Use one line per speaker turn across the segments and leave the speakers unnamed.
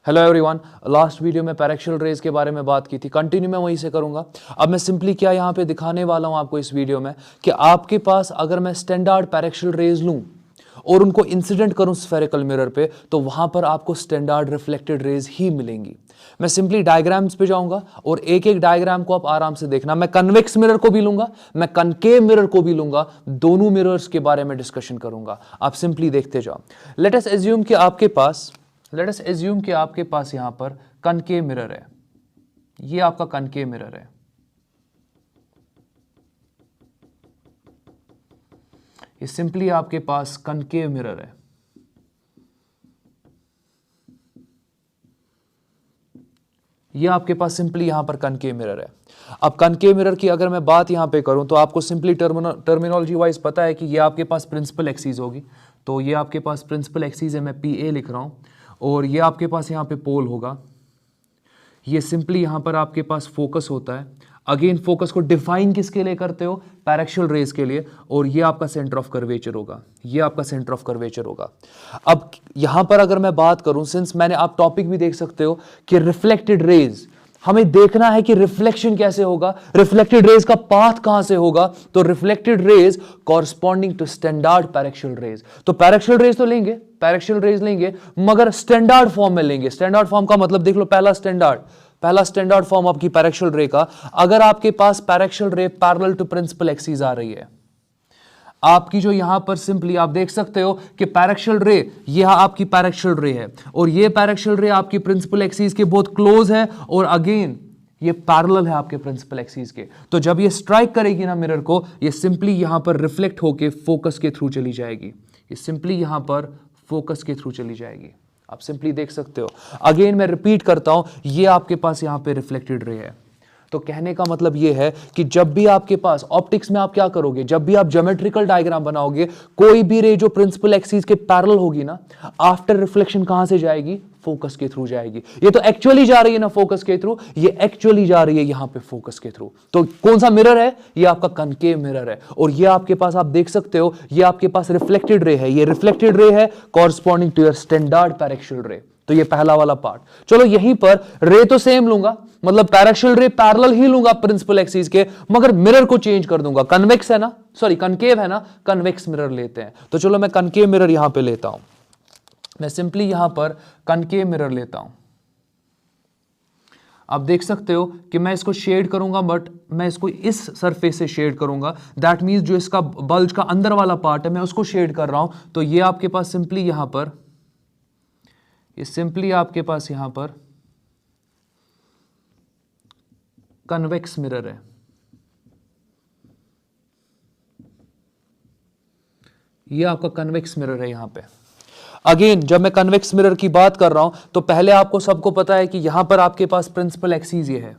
Hello everyone. Last video में पैरेक्शियल raise के बारे में बात की थी, कंटिन्यू मैं वहीं से करूंगा। अब मैं सिंपली क्या यहाँ पे दिखाने वाला हूँ आपको इस वीडियो में कि आपके पास अगर मैं स्टैंडर्ड पैरेक्शियल रेज लूँ और उनको इंसिडेंट करूँ स्फेरिकल मिरर पे, तो वहां पर आपको स्टैंडर्ड रिफ्लेक्टेड रेज ही मिलेंगी। मैं सिंपली डायग्राम्स पे जाऊंगा और एक एक डायग्राम को आप आराम से देखना। मैं कन्वेक्स मिरर को भी लूंगा, मैं कनकेव मिरर को भी लूंगा, दोनों मिरर्स के बारे में डिस्कशन करूंगा। आप सिंपली देखते जाओ। लेट अस एज्यूम कि आपके पास यहां पर कनकेव मिरर है। ये आपका कनकेव मिरर है। ये सिंपली आपके पास कनकेव मिरर है। ये आपके पास सिंपली यहां पर कनकेव मिरर है। अब कनकेव मिरर की अगर मैं बात यहां पे करूं तो आपको सिंपली टर्मिनोलॉजी वाइज पता है कि ये आपके पास प्रिंसिपल एक्सिस होगी। तो ये आपके पास प्रिंसिपल एक्सिस है, मैं PA लिख रहा हूं, और ये आपके पास यहां पे पोल होगा। ये सिंपली यहां पर आपके पास फोकस होता है। अगेन फोकस को डिफाइन किसके लिए करते हो? पैरेक्शियल रेज के लिए। और ये आपका सेंटर ऑफ कर्वेचर होगा। ये आपका सेंटर ऑफ कर्वेचर होगा। अब यहां पर अगर मैं बात करूं, सिंस मैंने आप टॉपिक भी देख सकते हो कि रिफ्लेक्टेड रेज, हमें देखना है कि रिफ्लेक्शन कैसे होगा, रिफ्लेक्टेड रेज का पाथ कहां से होगा। तो reflected rays corresponding to standard paraxial rays. तो पैरेक्शियल रेज तो लेंगे, पैरेक्शियल रेज लेंगे, मगर स्टैंडर्ड फॉर्म में लेंगे। स्टैंडर्ड फॉर्म का मतलब देख लो, पहला स्टैंडर्ड फॉर्म आपकी पैरेक्शियल रे का, अगर आपके पास paraxial ray parallel to principal axis आ रही है, आपकी जो यहां पर सिंपली आप देख सकते हो कि पैरेक्शियल रे, यह आपकी पैरेक्शियल रे है और ये पैरेक्शियल रे आपकी प्रिंसिपल एक्सिस के बहुत क्लोज है, और अगेन ये पैरेलल है आपके प्रिंसिपल एक्सिस के। तो जब ये स्ट्राइक करेगी ना मिरर को, ये सिंपली यहां पर रिफ्लेक्ट होके फोकस के थ्रू चली जाएगी। ये सिंपली यहां पर फोकस के थ्रू चली जाएगी। आप सिंपली देख सकते हो। अगेन मैं रिपीट करता हूं, ये आपके पास यहां पे रिफ्लेक्टेड रे है। तो कहने का मतलब यह है कि जब भी आपके पास ऑप्टिक्स में आप क्या करोगे, जब भी आप ज्योमेट्रिकल डायग्राम बनाओगे, कोई भी रे जो प्रिंसिपल एक्सिस के पैरेलल होगी ना, आफ्टर रिफ्लेक्शन कहां से जाएगी? फोकस के थ्रू जाएगी। ये तो एक्चुअली जा रही है ना फोकस के थ्रू, ये एक्चुअली जा रही है यहां पे फोकस के थ्रू। तो कौन सा मिरर है? ये आपका कनकेव मिरर है। और ये आपके पास आप देख सकते हो, ये आपके पास रिफ्लेक्टेड रे है। ये रिफ्लेक्टेड रे है corresponding to your standard paraxial रे। तो ये पहला वाला पार्ट। चलो यहीं पर रे तो सेम लूंगा, मतलब पैरेक्शियल रे पैरेलल ही लूंगा प्रिंसिपल एक्सिस के, मगर मिरर को चेंज कर दूंगा। कन्वेक्स है ना, सॉरी कनकेव है ना, कन्वेक्स मिरर लेते हैं। तो चलो मैं कनकेव मिरर यहां पे लेता हूं। मैं सिंपली यहां पर कनकेव मिरर लेता हूं। आप देख सकते हो कि मैं इसको शेड करूंगा, बट मैं इसको इस सरफेस से शेड करूंगा। दैट मींस जो इसका बल्ज का अंदर वाला पार्ट है, मैं उसको शेड कर रहा हूं। तो ये आपके पास सिंपली यहां पर, ये सिंपली आपके पास यहां पर कन्वेक्स मिरर है। ये आपका कन्वेक्स मिरर है यहां पे। अगेन जब मैं कन्वेक्स मिरर की बात कर रहा हूं, तो पहले आपको सबको पता है कि यहां पर आपके पास प्रिंसिपल एक्सिस ये है,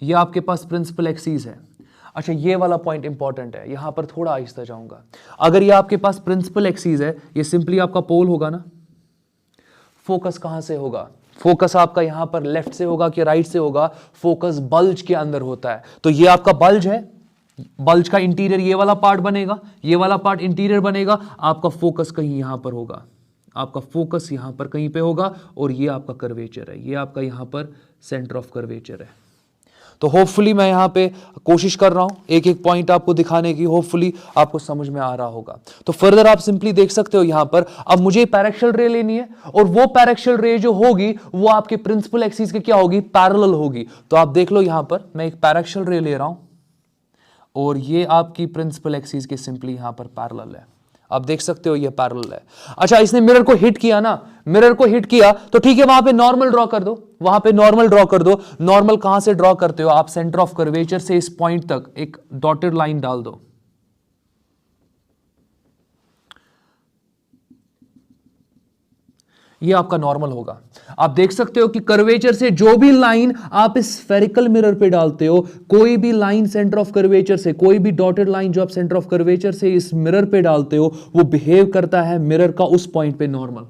ये आपके पास प्रिंसिपल एक्सिस है। अच्छा, ये वाला पॉइंट इंपॉर्टेंट है, यहां पर थोड़ा आहिस्ता जाऊंगा। अगर ये आपके पास प्रिंसिपल एक्सिस है, ये सिंपली आपका पोल होगा ना। फोकस कहां से होगा? फोकस आपका यहां पर लेफ्ट से होगा कि राइट से होगा? फोकस बल्ज के अंदर होता है। तो ये आपका बल्ज है, बल्ज का इंटीरियर ये वाला पार्ट बनेगा, ये वाला पार्ट इंटीरियर बनेगा। आपका फोकस कहीं यहां पर होगा, आपका फोकस यहां पर कहीं पे होगा, और ये आपका कर्वेचर है, ये आपका यहां पर सेंटर ऑफ कर्वेचर है। तो होपफुली मैं यहां पे कोशिश कर रहा हूं एक एक पॉइंट आपको दिखाने की, होपफुली आपको समझ में आ रहा होगा। तो फर्दर आप सिंपली देख सकते हो यहां पर, अब मुझे पैरेक्शियल रे लेनी है, और वो पैरेक्शियल रे जो होगी वो आपके प्रिंसिपल एक्सिस के क्या होगी? पैरेलल होगी। तो आप देख लो यहां पर मैं एक पैरेक्शियल रे ले रहा हूं, और ये आपकी प्रिंसिपल एक्सिस के सिंपली यहां पर पैरेलल है। आप देख सकते हो ये पैरेलल है। अच्छा, इसने मिरर को हिट किया ना, मिरर को हिट किया तो ठीक है, वहां पे नॉर्मल ड्रॉ कर दो, वहां पे नॉर्मल ड्रॉ कर दो। नॉर्मल कहां से ड्रॉ करते हो आप? सेंटर ऑफ कर्वेचर से इस पॉइंट तक एक डॉटेड लाइन डाल दो। ये आपका नॉर्मल होगा। आप देख सकते हो कि कर्वेचर से जो भी लाइन आप इस स्फेरिकल मिरर पे डालते हो, कोई भी लाइन सेंटर ऑफ कर्वेचर से, कोई भी डॉटेड लाइन जो आप सेंटर ऑफ कर्वेचर से इस मिरर पे डालते हो, वो बिहेव करता है मिरर का उस पॉइंट पे नॉर्मल।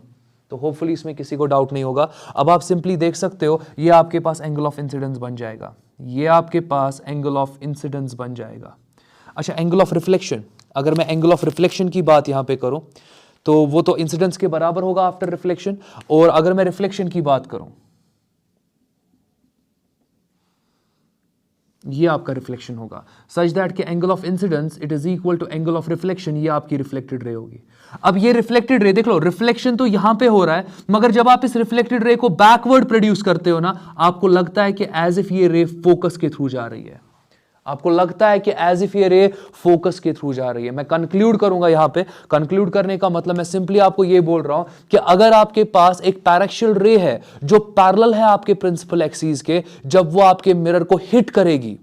तो होपफुली इसमें किसी को डाउट नहीं होगा। अब आप सिंपली देख सकते हो, ये आपके पास एंगल ऑफ इंसिडेंस बन जाएगा, ये आपके पास एंगल ऑफ इंसिडेंस बन जाएगा। अच्छा, एंगल ऑफ रिफ्लेक्शन, अगर मैं एंगल ऑफ रिफ्लेक्शन की बात यहां पे करूं, तो वो तो इंसिडेंस के बराबर होगा आफ्टर रिफ्लेक्शन। और अगर मैं रिफ्लेक्शन की बात करूं, ये आपका रिफ्लेक्शन होगा सच दैट के angle of incidence it is equal to angle of reflection, ये आपकी रिफ्लेक्टेड रे होगी। अब ये रिफ्लेक्टेड रे देख लो, रिफ्लेक्शन तो यहां पे हो रहा है, मगर जब आप इस रिफ्लेक्टेड रे को बैकवर्ड प्रोड्यूस करते हो ना, आपको लगता है कि एज इफ ये रे फोकस के थ्रू जा रही है, आपको लगता है कि एज इफ ये रे फोकस के थ्रू जा रही है। मैं कंक्लूड करूंगा यहां पे, कंक्लूड करने का मतलब मैं सिंपली आपको ये बोल रहा हूं कि अगर आपके पास एक पैरेक्शियल रे है जो पैरेलल है आपके प्रिंसिपल एक्सिस के, जब वो आपके मिरर को हिट करेगी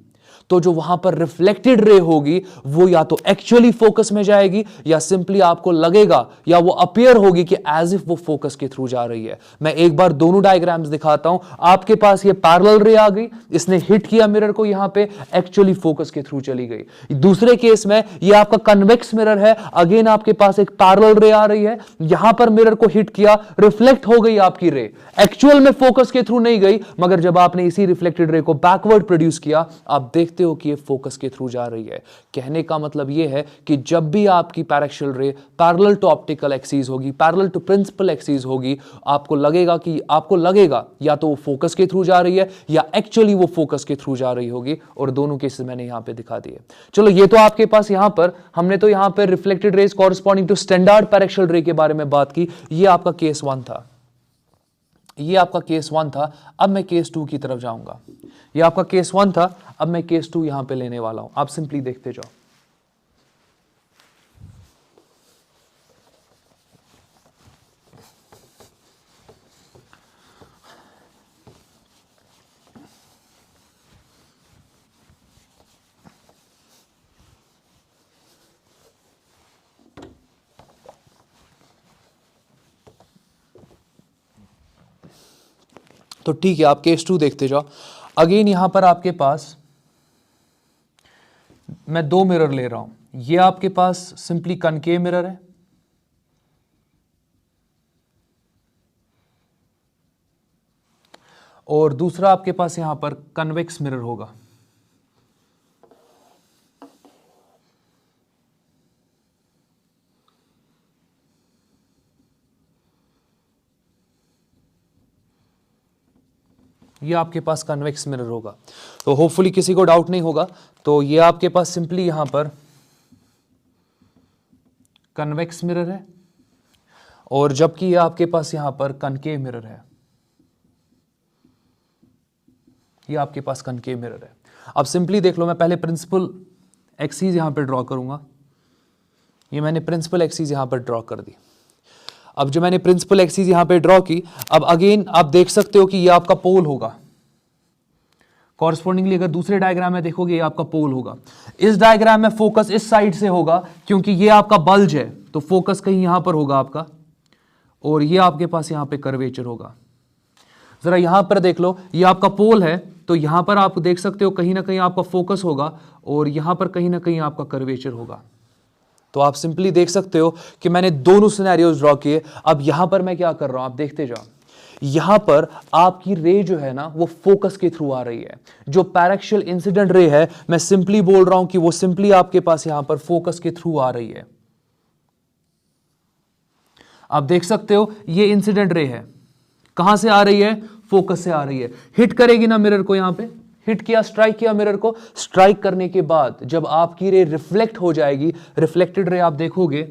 तो जो वहां पर रिफ्लेक्टेड रे होगी वो या तो एक्चुअली फोकस में जाएगी या सिंपली आपको लगेगा या वो अपीयर होगी कि एज इफ वो फोकस के थ्रू जा रही है। मैं एक बार दोनों डायग्राम्स दिखाता हूं। आपके पास ये पैरेलल रे आ गई, इसने हिट किया मिरर को, यहां पे एक्चुअली फोकस के थ्रू चली गई। दूसरे केस में ये आपका कन्वेक्स मिरर है, अगेन आपके पास एक पैरेलल रे आ रही है, यहां पर मिरर को हिट किया, रिफ्लेक्ट हो गई आपकी रे, एक्चुअल में फोकस के थ्रू नहीं गई, मगर जब आपने इसी रिफ्लेक्टेड रे को बैकवर्ड प्रोड्यूस किया, आप देखते हो कि ये फोकस के थ्रू जा रही है। कहने का मतलब ये है कि जब भी आपकी paraxial ray parallel to optical axis होगी, पैरेलल टू प्रिंसिपल एक्सिस होगी, आपको लगेगा या तो वो फोकस के थ्रू जा रही है या एक्चुअली वो फोकस के थ्रू जा रही होगी। और दोनों केसेस मैंने यहां पे दिखा दिए। चलो, ये तो आपके पास यहां पर हमने तो यहां पर reflected rays corresponding to standard paraxial ray के बारे में बात की। ये आपका केस 1 था, ये आपका केस 1 था। अब मैं केस 2 की तरफ जाऊंगा। ये आपका केस 1 था, अब मैं केस 2 यहां पे लेने वाला हूं। आप सिंपली देखते जाओ। तो ठीक है, आप केस 2 देखते जाओ। अगेन यहां पर आपके पास मैं 2 मिरर ले रहा हूं। ये आपके पास सिंपली कनकेव मिरर है, और दूसरा आपके पास यहां पर कन्वेक्स मिरर होगा। ये आपके पास कन्वेक्स मिरर होगा। तो होपफुली किसी को डाउट नहीं होगा। तो ये आपके पास सिंपली यहां पर कन्वेक्स मिरर है, और जबकि ये आपके पास यहां पर कनकेव मिरर है। ये आपके पास कनकेव मिरर है। अब सिंपली देख लो, मैं पहले प्रिंसिपल एक्सिस यहां पर ड्रॉ करूंगा। ये मैंने प्रिंसिपल एक्सिस यहां पर ड्रॉ कर दी। अब जो मैंने प्रिंसिपल एक्सिस यहां पे ड्रॉ की, अब अगेन आप देख सकते हो कि ये आपका पोल होगा। कॉरस्पॉन्डिंगली अगर दूसरे डायग्राम में देखोगे, ये आपका पोल होगा। इस डायग्राम में फोकस इस साइड से होगा, क्योंकि ये आपका बल्ज है, तो फोकस कहीं यहां पर होगा आपका, और ये आपके पास यहां पे कर्वेचर होगा। जरा यहां पर देख लो, ये आपका पोल है, तो यहां पर आप देख सकते हो कहीं ना कहीं आपका फोकस होगा, और यहां पर कहीं ना कहीं आपका कर्वेचर होगा। तो आप सिंपली देख सकते हो कि मैंने दोनों सिनेरियोज ड्रॉ किए। अब यहां पर मैं क्या कर रहा हूं, आप देखते जाओ। यहां पर आपकी रे जो है ना, वो फोकस के थ्रू आ रही है। जो पैरेक्शियल इंसिडेंट रे है, मैं सिंपली बोल रहा हूं कि वो सिंपली आपके पास यहां पर फोकस के थ्रू आ रही है। आप देख सकते हो, ये इंसिडेंट रे है, कहां से आ रही है, फोकस से आ रही है। हिट करेगी ना मिरर को, यहां पे हिट किया, स्ट्राइक किया मिरर को। स्ट्राइक करने के बाद जब आपकी रे रिफ्लेक्ट हो जाएगी, रिफ्लेक्टेड रे आप देखोगे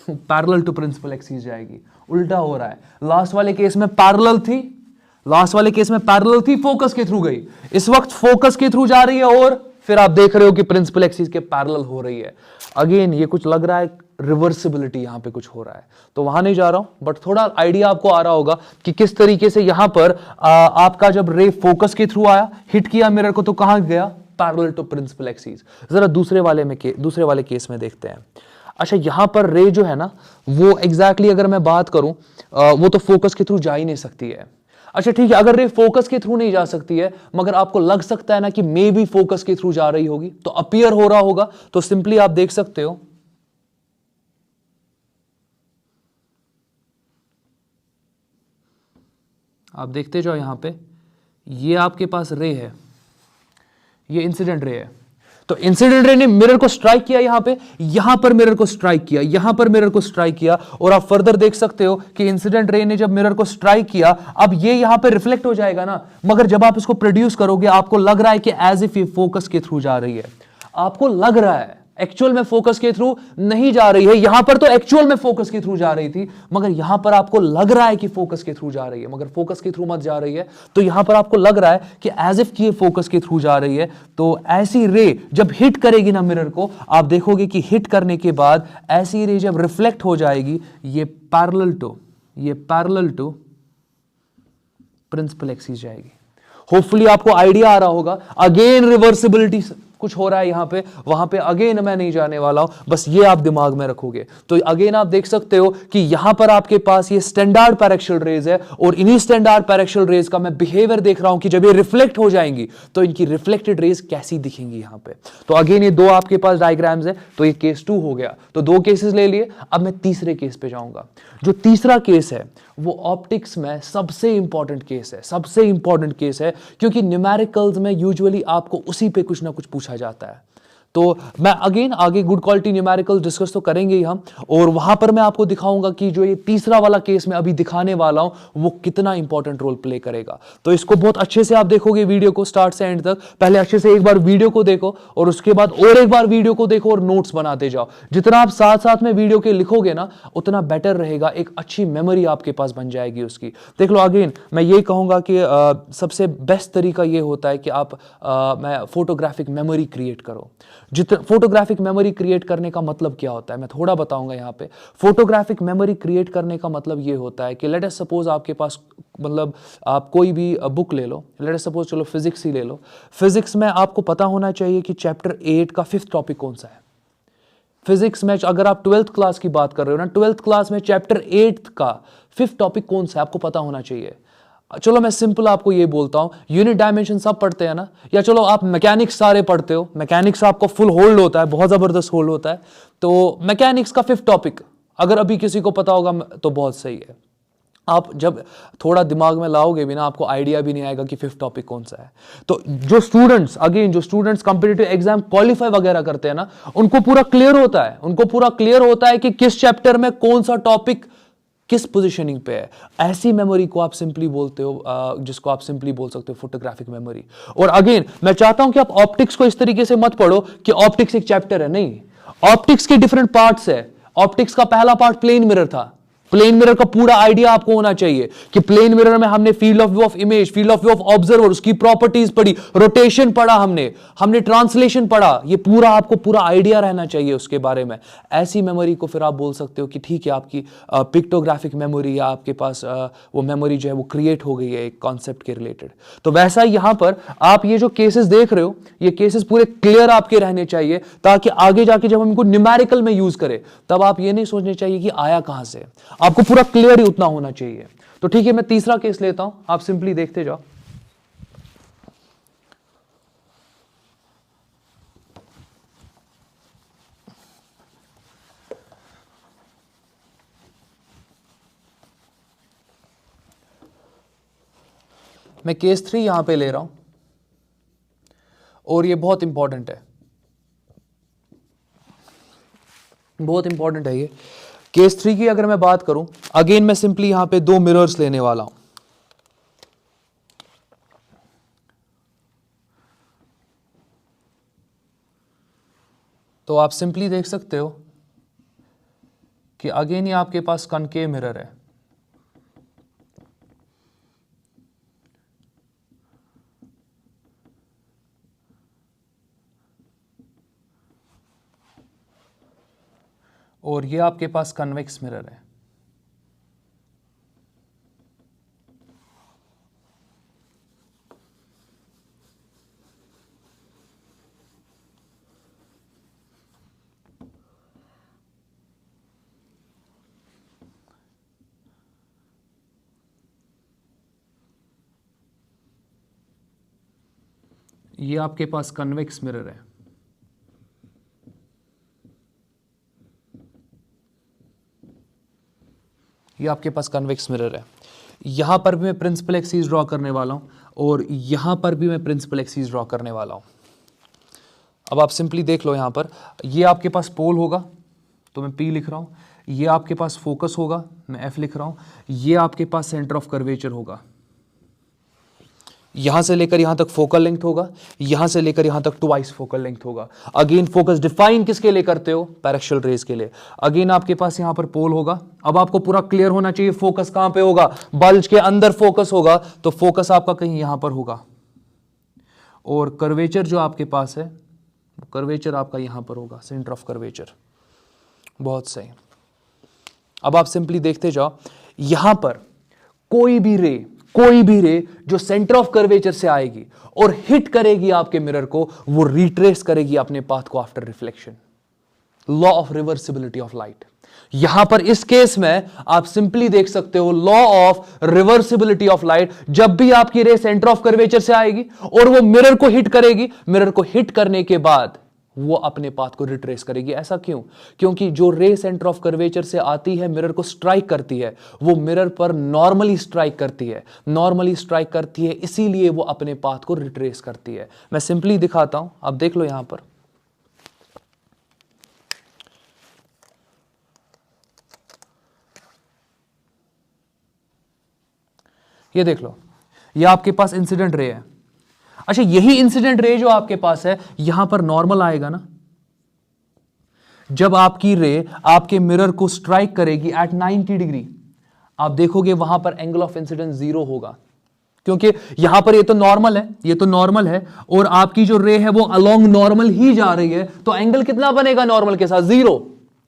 पैरेलल टू प्रिंसिपल एक्सिस जाएगी। उल्टा हो रहा है, लास्ट वाले केस में पैरेलल थी, लास्ट वाले केस में पैरेलल थी, फोकस के थ्रू गई। इस वक्त फोकस के थ्रू जा रही है, और फिर आप देख रहे हो कि प्रिंसिपल एक्सिस के पैरेलल हो रही है। अगेन ये कुछ लग रहा है रिवर्सिबिलिटी यहां पे कुछ हो रहा है, तो वहां नहीं जा रहा हूं, बट थोड़ा आइडिया आपको आ रहा होगा कि किस तरीके से यहां पर आपका जब रे फोकस के थ्रू आया, हिट किया मिरर को, तो कहां गया, पैरेलल टू प्रिंसिपल एक्सिस। जरा दूसरे वाले केस में देखते हैं। अच्छा, यहां पर रे जो है ना, वो एग्जैक्टली अगर मैं बात करूं, वो तो फोकस के थ्रू जा ही नहीं सकती है। अच्छा ठीक है, अगर रे फोकस के थ्रू नहीं जा सकती है, मगर आपको लग सकता है ना कि मे भी फोकस के थ्रू जा रही होगी, तो अपीयर हो रहा होगा, तो सिंपली आप देख सकते हो आप देखते जाओ, यहां पे ये आपके पास रे है, ये इंसिडेंट रे है। तो इंसिडेंट रे ने मिरर को स्ट्राइक किया, यहां पर मिरर को स्ट्राइक किया, यहां पर मिरर को स्ट्राइक किया, और आप फर्दर देख सकते हो कि इंसिडेंट रे ने जब मिरर को स्ट्राइक किया, अब ये यहां पर रिफ्लेक्ट हो जाएगा ना, मगर जब आप इसको प्रोड्यूस करोगे आपको लग रहा है कि एज इफ ये फोकस के थ्रू जा रही है, आपको लग रहा है, एक्चुअल में फोकस के थ्रू नहीं जा रही है। यहां पर तो एक्चुअल में फोकस के थ्रू जा रही थी, मगर यहां पर आपको लग रहा है कि फोकस के थ्रू जा रही है, मगर फोकस के थ्रू मत जा रही है। तो यहां पर आपको लग रहा है कि एज इफ ये फोकस के थ्रू जा रही है। तो ऐसी रे जब हिट करेगी ना मिरर को, आप देखोगे कि हिट करने के बाद ऐसी रे जब रिफ्लेक्ट हो जाएगी, ये पैरेलल टू प्रिंसिपल एक्सिस जाएगी। होपफुली आपको आइडिया आ रहा होगा। अगेन रिवर्सिबिलिटी कुछ हो रहा है यहां पे, वहां पे अगेन मैं नहीं जाने वाला हूं, बस ये आप दिमाग में रखोगे। तो अगेन आप देख सकते हो कि यहां पर आपके पास ये स्टैंडर्ड पैरेक्शियल रेज है, और इन्हीं स्टैंडर्ड पैरेक्शियल रेज का मैं बिहेवियर देख रहा हूं कि जब ये रिफ्लेक्ट हो जाएंगी तो इनकी रिफ्लेक्टेड रेज कैसी दिखेंगी यहां पे। तो अगेन ये दो आपके पास डायग्राम्स है, तो ये केस 2 हो गया। तो 2 केसेस ले लिए। अब मैं तीसरे केस पे जाऊंगा। जो तीसरा केस है वो ऑप्टिक्स में सबसे इंपॉर्टेंट केस है, क्योंकि न्यूमेरिकल्स में यूजुअली आपको उसी पे कुछ ना कुछ पूछा जाता है। तो मैं अगेन आगे गुड क्वालिटी न्यूमेरिकल डिस्कस तो करेंगे ही हम, और वहां पर मैं आपको दिखाऊंगा कि जो ये तीसरा वाला केस मैं अभी दिखाने वाला हूं वो कितना इंपॉर्टेंट रोल प्ले करेगा। तो इसको बहुत अच्छे से आप देखोगे वीडियो को स्टार्ट से एंड तक। पहले अच्छे से एक बार वीडियो को देखो, और उसके बाद और एक बार वीडियो को देखो और नोट्स बनाते जाओ। जितना आप साथ साथ में वीडियो के लिखोगे ना, उतना बेटर रहेगा, एक अच्छी मेमोरी आपके पास बन जाएगी उसकी। देख लो, अगेन मैं ये कहूंगा कि सबसे बेस्ट तरीका ये होता है कि आप मैं फोटोग्राफिक मेमोरी क्रिएट करो। फोटोग्राफिक मेमोरी क्रिएट करने का मतलब क्या होता है मैं थोड़ा बताऊंगा यहां पे। फोटोग्राफिक मेमोरी क्रिएट करने का मतलब ये होता है कि लेट अस सपोज आपके पास, मतलब आप कोई भी बुक ले लो, लेट अस सपोज चलो फिजिक्स ही ले लो। फिजिक्स में आपको पता होना चाहिए कि चैप्टर 8 का 5th टॉपिक कौन सा है। फिजिक्स में अगर आप 12th क्लास की बात कर रहे हो ना, 12th क्लास में चैप्टर 8 का 5th टॉपिक कौन सा है आपको पता होना चाहिए। चलो मैं सिंपल आपको ये बोलता हूं, यूनिट डायमेंशन सब पढ़ते हैं ना, या चलो आप मैकेनिक्स सारे पढ़ते हो, मैकेनिक्स आपको फुल होल्ड होता है, बहुत जबरदस्त होल्ड होता है। तो मैकेनिक्स का 5th टॉपिक अगर अभी किसी को पता होगा तो बहुत सही है। आप जब थोड़ा दिमाग में लाओगे भी ना, आपको आइडिया भी नहीं आएगा कि 5th टॉपिक कौन सा है। तो जो स्टूडेंट्स कॉम्पिटिटिव एग्जाम क्वालिफाई वगैरह करते हैं ना, उनको पूरा क्लियर होता है कि किस चैप्टर में कौन सा टॉपिक किस पोजीशनिंग पे है। ऐसी मेमोरी को आप सिंपली बोलते हो, जिसको आप सिंपली बोल सकते हो फोटोग्राफिक मेमोरी। और अगेन मैं चाहता हूं कि आप ऑप्टिक्स को इस तरीके से मत पढ़ो कि ऑप्टिक्स एक चैप्टर है, नहीं। ऑप्टिक्स के डिफरेंट पार्ट्स है। ऑप्टिक्स का पहला पार्ट प्लेन मिरर था। प्लेन मिरर का पूरा आइडिया आपको होना चाहिए कि प्लेन मिरर में हमने field of view of image, field of view of observer, उसकी प्रॉपर्टीज पढ़ी, रोटेशन पढ़ा, हमने ट्रांसलेशन पढ़ा। ये पूरा आपको पूरा आइडिया रहना चाहिए उसके बारे में। ऐसी मेमोरी को फिर आप बोल सकते हो कि ठीक है, आपकी पिक्टोग्राफिक मेमोरी या आपके पास वो मेमोरी जो है वो क्रिएट हो गई है एक कॉन्सेप्ट के रिलेटेड। तो वैसा ही यहां पर आप ये जो केसेस देख रहे हो, ये केसेस पूरे क्लियर आपके रहने चाहिए, ताकि आगे जाके जब हम इनको न्यूमेरिकल में यूज करें तब आप ये नहीं सोचने चाहिए कि आया कहां से, आपको पूरा क्लियर ही उतना होना चाहिए। तो ठीक है, मैं तीसरा केस लेता हूं, आप सिंपली देखते जाओ। मैं केस 3 यहां पे ले रहा हूं, और ये बहुत इंपॉर्टेंट है, ये केस 3 की अगर मैं बात करूं, अगेन मैं सिंपली यहां पे 2 मिरर्स लेने वाला हूं। तो आप सिंपली देख सकते हो कि अगेन ये आपके पास कनकेव मिरर है। और ये आपके पास कन्वेक्स मिरर है। ये आपके पास कन्वेक्स मिरर है। ये आपके पास कन्वेक्स मिरर है। यहां पर भी मैं प्रिंसिपल एक्सिस ड्रॉ करने वाला हूं, और यहां पर भी मैं प्रिंसिपल एक्सिस ड्रॉ करने वाला हूं। अब आप सिंपली देख लो यहां पर, ये आपके पास पोल होगा तो मैं P लिख रहा हूं, ये आपके पास फोकस होगा, मैं F लिख रहा हूं, ये आपके पास सेंटर ऑफ कर्वेचर होगा, यहां से लेकर यहां तक फोकल लेंथ होगा, यहां से लेकर यहां तक ट्वाइस फोकल लेंथ होगा। अगेन फोकस डिफाइन किसके लिए करते हो? पैराक्सियल रेज के लिए। अगेन आपके पास यहां पर पोल होगा। अब आपको पूरा क्लियर होना चाहिए फोकस कहां पे होगा, बल्ज के अंदर फोकस होगा, तो फोकस आपका कहीं यहां पर होगा, और कर्वेचर जो आपके पास है, कर्वेचर आपका यहां पर होगा, सेंटर ऑफ कर्वेचर। बहुत सही। अब आप सिंपली देखते जाओ, यहां पर कोई भी रे जो सेंटर ऑफ कर्वेचर से आएगी और हिट करेगी आपके मिरर को, वो रिट्रेस करेगी अपने पाथ को after reflection. Law of reversibility of light. यहां पर इस केस में आप सिंपली देख सकते हो law of reversibility of light. जब भी आपकी रे सेंटर ऑफ कर्वेचर से आएगी और वो मिरर को हिट करेगी, मिरर को हिट करने के बाद वो अपने पाथ को रिट्रेस करेगी। ऐसा क्यों? क्योंकि जो रे सेंटर ऑफ कर्वेचर से आती है, मिरर को स्ट्राइक करती है, वो मिरर पर नॉर्मली स्ट्राइक करती है, इसीलिए वो अपने पाथ को रिट्रेस करती है। मैं सिंपली दिखाता हूं, अब देख लो यहां पर, ये देख लो, ये आपके पास इंसिडेंट रे है। अच्छा, यही इंसिडेंट रे जो आपके पास है, यहां पर नॉर्मल आएगा ना, जब आपकी रे आपके मिरर को स्ट्राइक करेगी एट 90 डिग्री, आप देखोगे वहां पर एंगल ऑफ इंसिडेंस 0 होगा, क्योंकि यहां पर ये तो नॉर्मल है और आपकी जो रे है वो अलोंग नॉर्मल ही जा रही है, तो एंगल कितना बनेगा नॉर्मल के साथ? 0।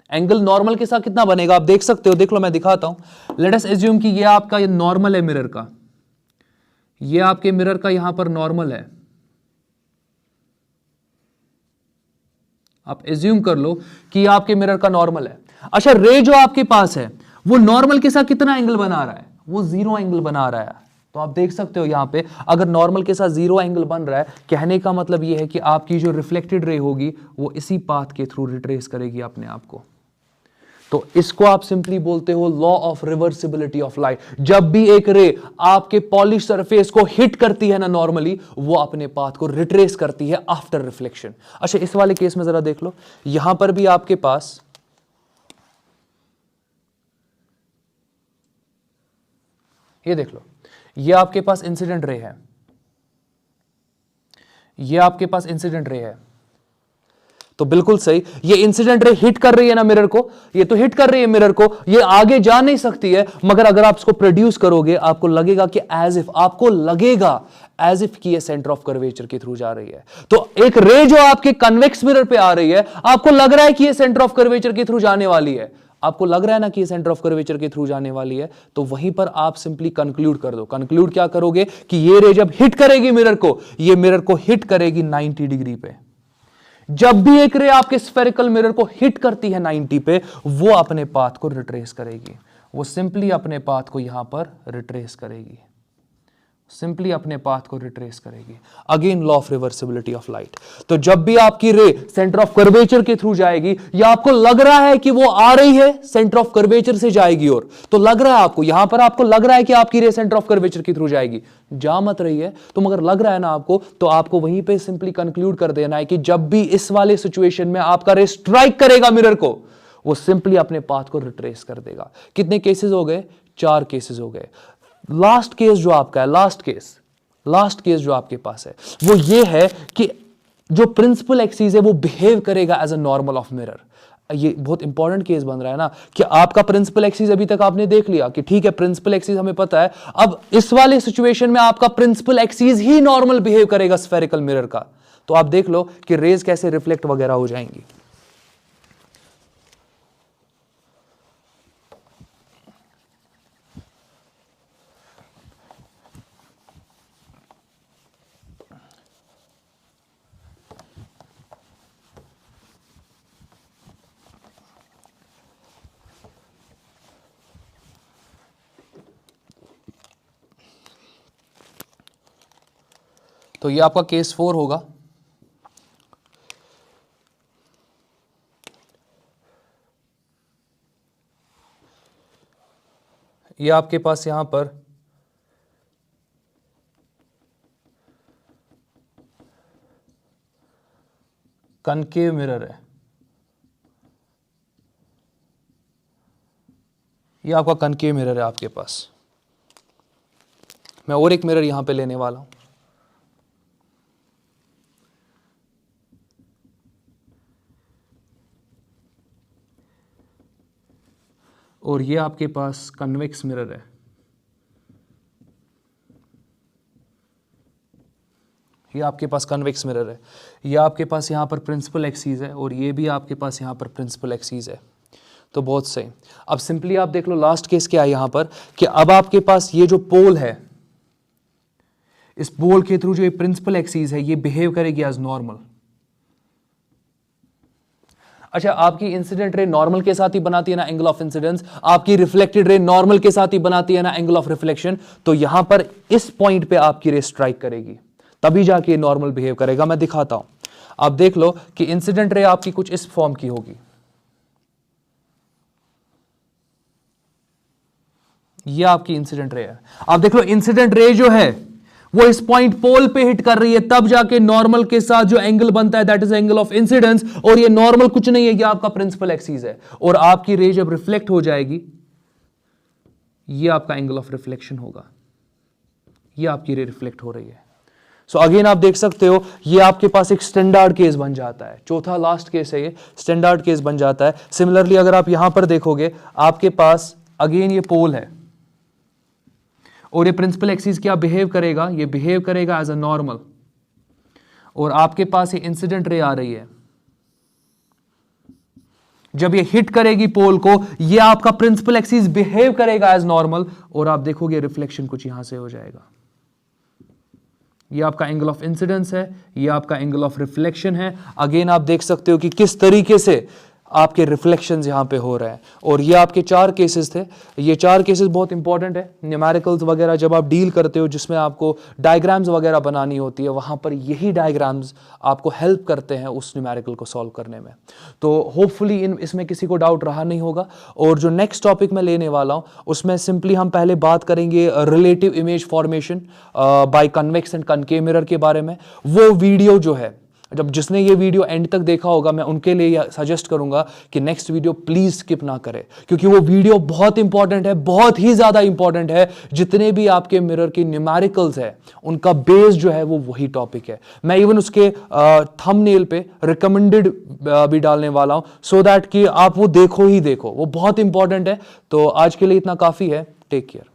एंगल नॉर्मल के साथ कितना बनेगा आप देख सकते हो, देख लो मैं दिखाता हूं। लेट अस एज्यूम कि ये आपका ये नॉर्मल है मिरर का, ये आपके मिरर का यहां पर नॉर्मल है। आप एज्यूम कर लो कि आपके मिरर का नॉर्मल है। अच्छा, रे जो आपके पास है वो नॉर्मल के साथ कितना एंगल बना रहा है? वो 0 एंगल बना रहा है। तो आप देख सकते हो यहां पे अगर नॉर्मल के साथ 0 एंगल बन रहा है, कहने का मतलब ये है कि आपकी जो रिफ्लेक्टेड रे होगी वो इसी पाथ के थ्रू रिट्रेस करेगी अपने आप को। तो इसको आप सिंपली बोलते हो law of reversibility of light. जब भी एक रे आपके पॉलिश सरफेस को हिट करती है ना नॉर्मली, वो अपने पाथ को रिट्रेस करती है आफ्टर रिफ्लेक्शन। अच्छा, इस वाले केस में जरा देख लो, यहां पर भी आपके पास ये देख लो, ये आपके पास इंसिडेंट रे है, ये आपके पास इंसिडेंट रे है, तो बिल्कुल सही, ये इंसिडेंट रे हिट कर रही है ना मिरर को, ये तो हिट कर रही है मिरर को, ये आगे जा नहीं सकती है, मगर अगर आप इसको प्रोड्यूस करोगे आपको लगेगा कि एज इफ कि ये सेंटर ऑफ कर्वेचर के थ्रू जा रही है। तो एक रे जो आपके कन्वेक्स मिरर पे आ रही है, आपको लग रहा है कि ये सेंटर ऑफ कर्वेचर के थ्रू जाने वाली है, आपको लग रहा है ना कि ये सेंटर ऑफ कर्वेचर के थ्रू जाने वाली है, तो वहीं पर आप सिंपली कंक्लूड कर दो। कंक्लूड क्या करोगे कि ये रे जब हिट करेगी मिरर को, ये मिरर को हिट करेगी 90 डिग्री पे। जब भी एक रे आपके स्फेरिकल मिरर को हिट करती है 90 पे, वो अपने पाथ को रिट्रेस करेगी, वो सिंपली अपने पाथ को यहां पर रिट्रेस करेगी, सिंपली अपने पाथ को रिट्रेस करेगी। Again law of reversibility of light. तो जब भी आपकी रे सेंटर ऑफ कर्वेचर के थ्रू जाएगी, या आपको लग रहा है कि वो आ रही है सेंटर ऑफ कर्वेचर से जाएगी, और तो लग रहा है आपको, यहां पर आपको लग रहा है कि आपकी रे सेंटर ऑफ कर्वेचर के थ्रू जाएगी, जा मत रही है, तो मगर लग रहा है ना आपको, तो आपको वहीं पे सिंपली कंक्लूड कर देना है कि जब भी इस वाले सिचुएशन में आपका रे स्ट्राइक करेगा मिरर को, वो सिंपली अपने पाथ को रिट्रेस कर देगा। कितने केसेस हो गए? 4 केसेस हो गए। लास्ट केस जो आपका है, लास्ट केस जो आपके पास है, वो ये है कि जो प्रिंसिपल एक्सिस है वो बिहेव करेगा as a normal of mirror. ये बहुत इंपॉर्टेंट केस बन रहा है ना, कि आपका प्रिंसिपल एक्सिस अभी तक आपने देख लिया कि ठीक है, प्रिंसिपल एक्सिस हमें पता है, अब इस वाले सिचुएशन में आपका प्रिंसिपल एक्सिस ही नॉर्मल बिहेव करेगा स्फेरिकल मिरर का। तो आप देख लो कि रेज कैसे रिफ्लेक्ट वगैरह हो जाएंगी। तो ये आपका केस 4 होगा। ये आपके पास यहां पर कनकेव मिरर है, ये आपका कनकेव मिरर है आपके पास। मैं और एक मिरर यहां पे लेने वाला हूं, और ये आपके पास कन्वेक्स मिरर है, ये आपके पास कन्वेक्स मिरर है। ये आपके पास यहाँ पर प्रिंसिपल एक्सिस है और ये भी आपके पास यहाँ पर प्रिंसिपल एक्सिस है। तो बहुत सही। अब सिंपली आप देख लो लास्ट केस क्या है यहाँ पर, कि अब आपके पास ये जो पोल है, इस पोल के थ्रू जो ये प्रिंसिपल एक्सिस है ये बिहेव करेगी एज नॉर्मल। अच्छा, आपकी इंसिडेंट रे नॉर्मल के साथ ही बनाती है ना एंगल ऑफ इंसिडेंस, आपकी रिफ्लेक्टेड रे नॉर्मल के साथ ही बनाती है ना एंगल ऑफ रिफ्लेक्शन। तो यहां पर इस पॉइंट पे आपकी रे स्ट्राइक करेगी, तभी जाके नॉर्मल बिहेव करेगा। मैं दिखाता हूं, आप देख लो कि इंसिडेंट रे आपकी कुछ इस फॉर्म की होगी, ये आपकी इंसिडेंट रे है। आप देख लो इंसिडेंट रे जो है वो इस पॉइंट पोल पे हिट कर रही है, तब जाके नॉर्मल के साथ जो एंगल बनता है that is angle of incidence. और ये नॉर्मल कुछ नहीं है, ये आपका प्रिंसिपल एक्सिस है। और आपकी रे जब रिफ्लेक्ट हो जाएगी, ये आपका एंगल ऑफ रिफ्लेक्शन होगा, ये आपकी रे रिफ्लेक्ट हो रही है। सो अगेन आप देख सकते हो ये आपके पास एक स्टैंडर्ड केस बन जाता है। चौथा लास्ट केस है, ये स्टैंडर्ड केस बन जाता है। सिमिलरली अगर आप यहां पर देखोगे, आपके पास अगेन ये पोल है और ये प्रिंसिपल एक्सिस क्या बिहेव करेगा, ये बिहेव करेगा एज अ नॉर्मल। और आपके पास ये इंसिडेंट रे आ रही है, जब ये हिट करेगी पोल को, ये आपका प्रिंसिपल एक्सिस बिहेव करेगा एज नॉर्मल, और आप देखोगे रिफ्लेक्शन कुछ यहां से हो जाएगा। ये आपका एंगल ऑफ इंसिडेंस है, ये आपका एंगल ऑफ रिफ्लेक्शन है। अगेन आप देख सकते हो कि किस तरीके से आपके रिफ्लेक्शंस यहां पे हो रहे हैं। और ये आपके 4 केसेस थे। ये 4 केसेस बहुत इंपॉर्टेंट है। न्यूमेरिकल्स वगैरह जब आप डील करते हो, जिसमें आपको डायग्राम्स वगैरह बनानी होती है, वहां पर यही डायग्राम्स आपको हेल्प करते हैं उस न्यूमेरिकल को सॉल्व करने में। तो होपफुली इसमें किसी को डाउट रहा नहीं होगा। और जो नेक्स्ट टॉपिक मैं लेने वाला हूं, उसमें सिंपली हम पहले बात करेंगे relative image formation by convex and concave mirror के बारे में। वो वीडियो जो है, जब जिसने ये वीडियो एंड तक देखा होगा, मैं उनके लिए सजेस्ट करूंगा कि नेक्स्ट वीडियो प्लीज स्किप ना करें, क्योंकि वो वीडियो बहुत इंपॉर्टेंट है, बहुत ही ज्यादा इंपॉर्टेंट है। जितने भी आपके मिरर के न्यूमेरिकल्स है, उनका बेस जो है वो वही टॉपिक है। मैं इवन उसके थंबनेल पे रिकमेंडेड भी डालने वाला हूं, सो दैट कि आप वो देखो ही देखो, वो बहुत इंपॉर्टेंट है। तो आज के लिए इतना काफी है। Take care.